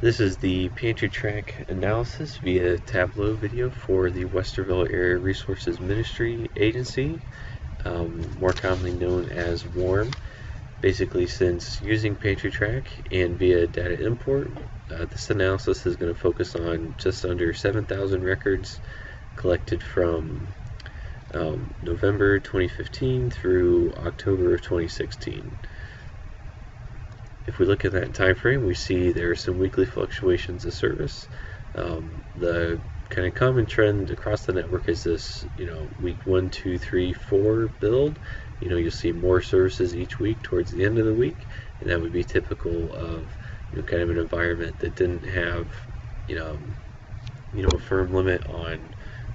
This is the PantryTrak analysis via Tableau video for the Westerville Area Resources Ministry Agency, more commonly known as WARM. Basically, since using PantryTrak and via data import, this analysis is going to focus on just under 7,000 records collected from November 2015 through October of 2016. If we look at that time frame, we see there are some weekly fluctuations of service. The kind of common trend across the network is this, week 1, 2, 3, 4 build. You'll see more services each week towards the end of the week, and that would be typical of, kind of an environment that didn't have, a firm limit on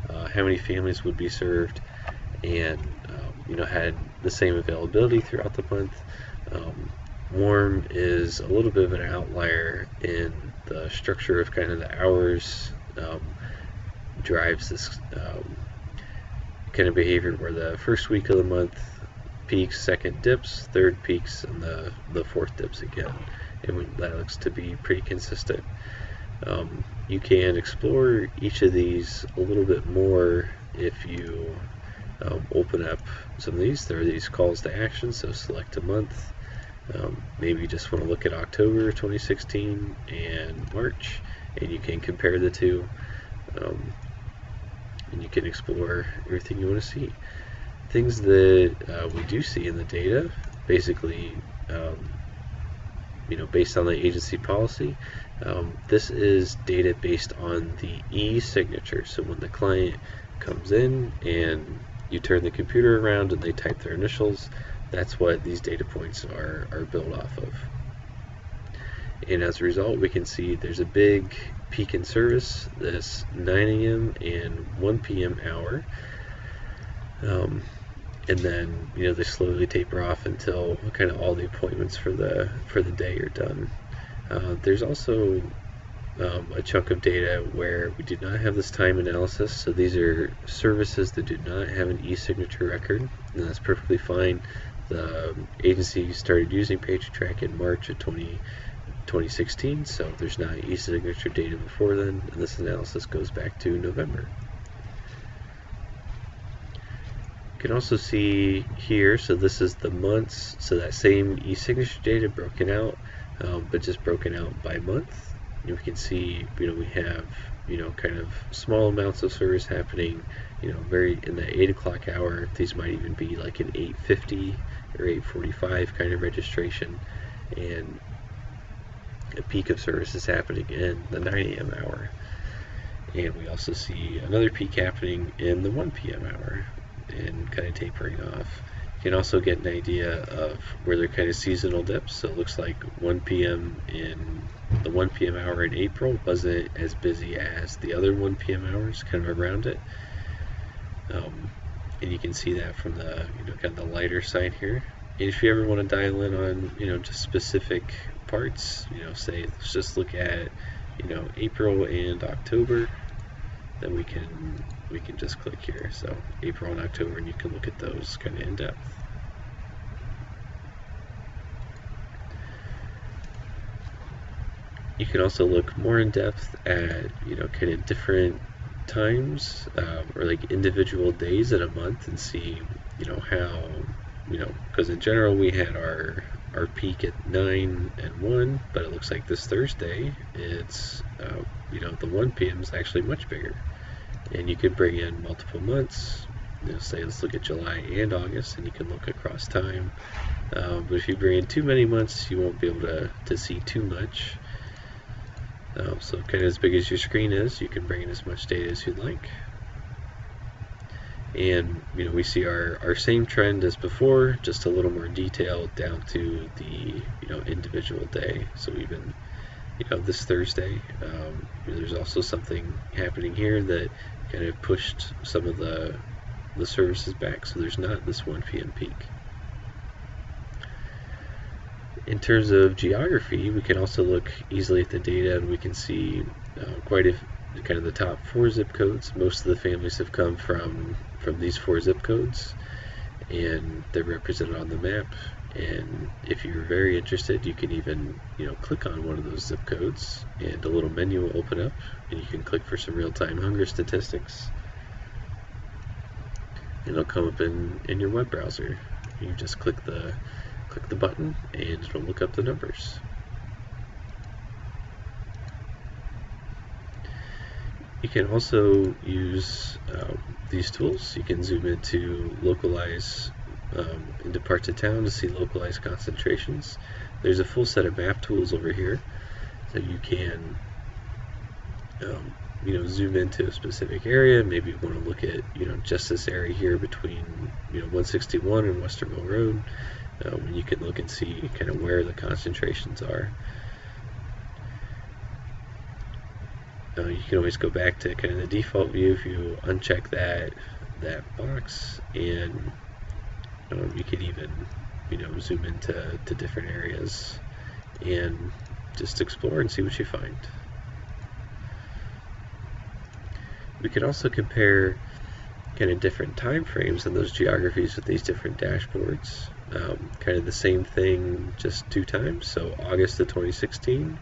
how many families would be served, and had the same availability throughout the month. Warm is a little bit of an outlier in the structure of kind of the hours, drives this kind of behavior where the first week of the month peaks, second dips, third peaks, and the fourth dips again. And that looks to be pretty consistent. You can explore each of these a little bit more if you open up some of these. There are these calls to action, so select a month. Maybe you just want to look at October 2016 and March, and you can compare the two, and you can explore everything you want to see. Things that we do see in the data, basically, based on the agency policy, this is data based on the e-signature. So when the client comes in and you turn the computer around and they type their initials, that's what these data points are built off of. And as a result, we can see there's a big peak in service, this 9 a.m. and 1 p.m. hour. And then, they slowly taper off until kind of all the appointments for the day are done. There's also a chunk of data where we did not have this time analysis, so these are services that do not have an e-signature record, and that's perfectly fine. The agency started using PantryTrak in March of 2016, so there's not e-signature data before then, and this analysis goes back to November. You can also see here, so this is the months, so that same e-signature data broken out, but just broken out by month. You can see, we have, kind of small amounts of service happening, very in the 8 o'clock hour. These might even be like an 8:50 or 8:45 kind of registration, and a peak of service is happening in the 9 a.m. hour. And we also see another peak happening in the 1 p.m. hour and kind of tapering off. You can also get an idea of where they're kind of seasonal dips. So it looks like 1 p.m. in the 1 p.m. hour in April wasn't as busy as the other 1 p.m. hours kind of around it. And you can see that from the kind of the lighter side here. And if you ever want to dial in on just specific parts, say let's just look at April and October, then we can just click here. So April and October, and you can look at those kind of in depth. You can also look more in depth at kind of different times or like individual days in a month and see how because in general we had our peak at 9 and 1, but it looks like this Thursday it's the 1 p.m. is actually much bigger. And you could bring in multiple months, say let's look at July and August, and you can look across time. But if you bring in too many months, you won't be able to see too much. So kind of as big as your screen is, you can bring in as much data as you'd like. And we see our same trend as before, just a little more detailed down to the individual day. So even this Thursday, there's also something happening here that kind of pushed some of the services back, so there's not this 1 p.m. peak. In terms of geography, we can also look easily at the data, and we can see quite a kind of the top 4 zip codes. Most of the families have come from these 4 zip codes, and they're represented on the map. And if you're very interested, you can even, click on one of those zip codes and a little menu will open up and you can click for some real-time hunger statistics. And it'll come up in your web browser. You just click the button and it'll look up the numbers. You can also use these tools. You can zoom into localize into parts of town to see localized concentrations. There's a full set of map tools over here, so you can zoom into a specific area. Maybe you want to look at just this area here between 161 and Westerville Road, and you can look and see kind of where the concentrations are. You can always go back to kind of the default view if you uncheck that box, and you can even zoom into different areas and just explore and see what you find. We can also compare kind of different time frames in those geographies with these different dashboards. Kind of the same thing, just 2 times. So August of 2016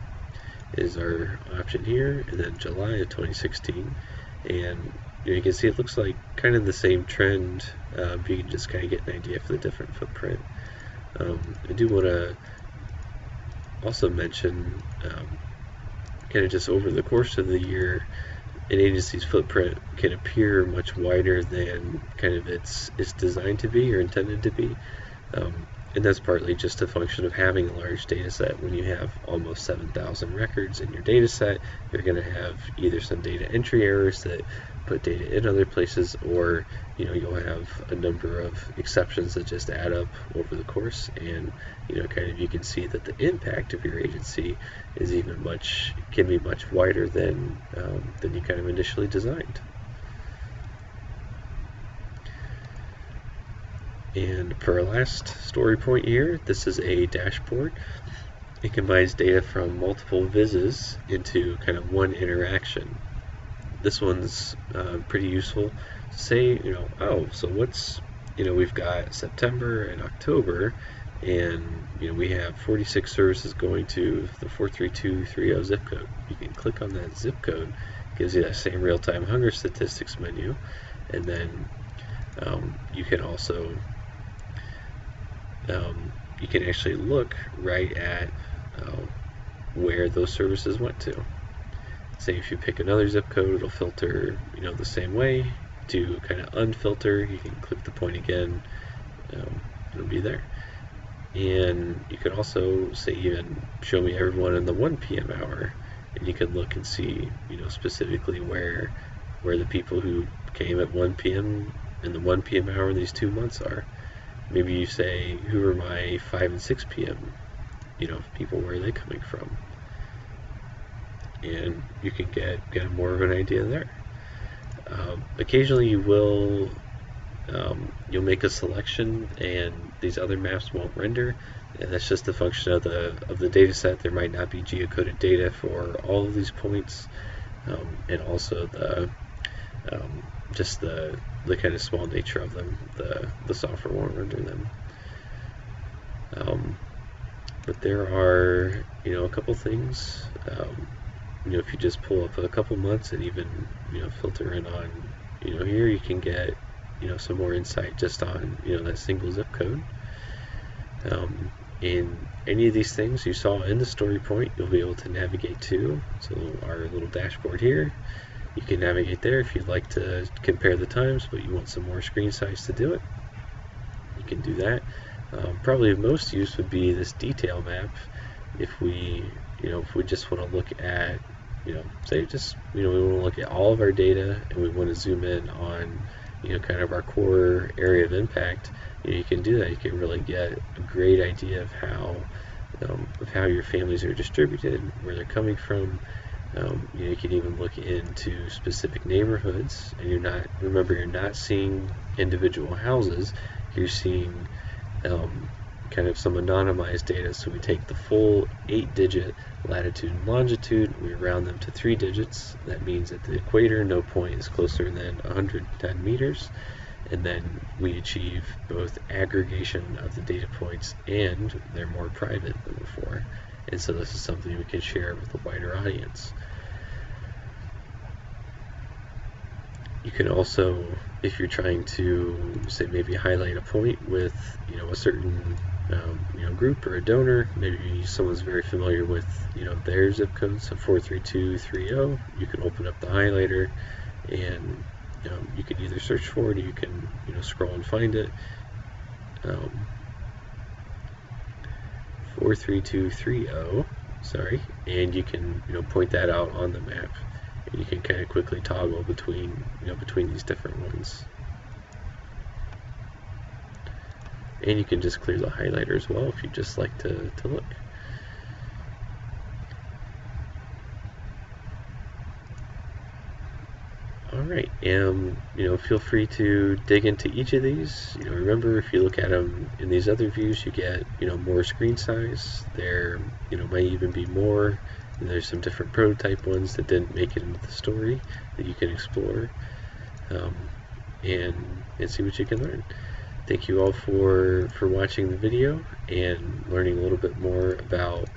is our option here, and then July of 2016, and you can see it looks like kind of the same trend. You can just kind of get an idea for the different footprint. I do want to also mention kind of just over the course of the year, an agency's footprint can appear much wider than kind of it's designed to be or intended to be. And that's partly just a function of having a large data set. When you have almost 7,000 records in your data set, you're going to have either some data entry errors that put data in other places, or you'll have a number of exceptions that just add up over the course, and kind of you can see that the impact of your agency is can be much wider than you kind of initially designed. And for our last story point here, this is a dashboard. It combines data from multiple vises into kind of one interaction. This one's pretty useful. Say, so what's, we've got September and October, and we have 46 services going to the 43230 zip code. You can click on that zip code, it gives you that same real-time hunger statistics menu, and then you can also you can actually look right at where those services went to. Say if you pick another zip code, it'll filter the same way. To kind of unfilter, you can click the point again, it'll be there. And you can also say even show me everyone in the 1 p.m. hour, and you can look and see specifically where the people who came at 1 p.m. in the 1 p.m. hour in these 2 months are. Maybe you say, who are my 5 and 6 p.m. people, where are they coming from? And you can get more of an idea there. Occasionally you'll make a selection and these other maps won't render, and that's just a function of the data set. There might not be geocoded data for all of these points, and also just the kind of small nature of them. The software won't render them. But there are a couple things. If you just pull up a couple months and even filter in on here, you can get some more insight just on that single zip code. In any of these things you saw in the story point, you'll be able to navigate to. So our little dashboard here, you can navigate there if you'd like to compare the times, but you want some more screen size to do it. You can do that. Probably of most use would be this detail map. If we just want to look at, say just, we want to look at all of our data and we want to zoom in on, kind of our core area of impact, you can do that. You can really get a great idea of how your families are distributed, where they're coming from. You can even look into specific neighborhoods, and you're not seeing individual houses. You're seeing kind of some anonymized data. So we take the full 8-digit latitude and longitude, we round them to 3 digits. That means at the equator, no point is closer than 110 meters. and then we achieve both aggregation of the data points and they're more private than before. And so this is something we can share with a wider audience. You can also, if you're trying to, say, maybe highlight a point with, a certain, group or a donor, maybe someone's very familiar with, their zip code, so 43230, you can open up the highlighter and, you can either search for it or you can, scroll and find it. 43230, sorry, and you can, point that out on the map. And you can kind of quickly toggle between, between these different ones. And you can just clear the highlighter as well if you just like to look. Alright, feel free to dig into each of these. Remember, if you look at them in these other views, you get, more screen size. There, might even be more. And there's some different prototype ones that didn't make it into the story that you can explore and see what you can learn. Thank you all for watching the video and learning a little bit more about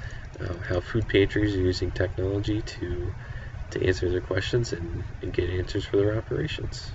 how food pantries are using technology to answer their questions and get answers for their operations.